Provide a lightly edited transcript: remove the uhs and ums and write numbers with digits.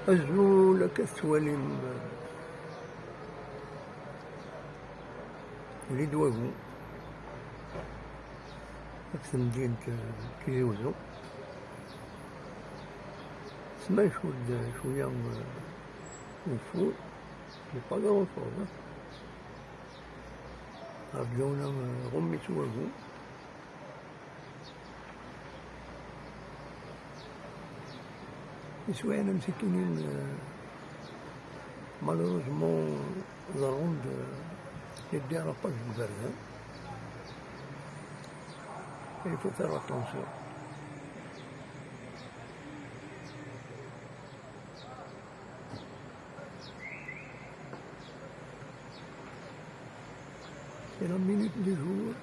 azul كالسوالم وليد واغو في مدينة تيزي وزو سما شوية وفود pas grand chose رجعونا غمي واغو يسوينا مسكينين malheureusement la ronde ne dérape pas du gardien. Et il faut faire attention. C'est la minute du jour.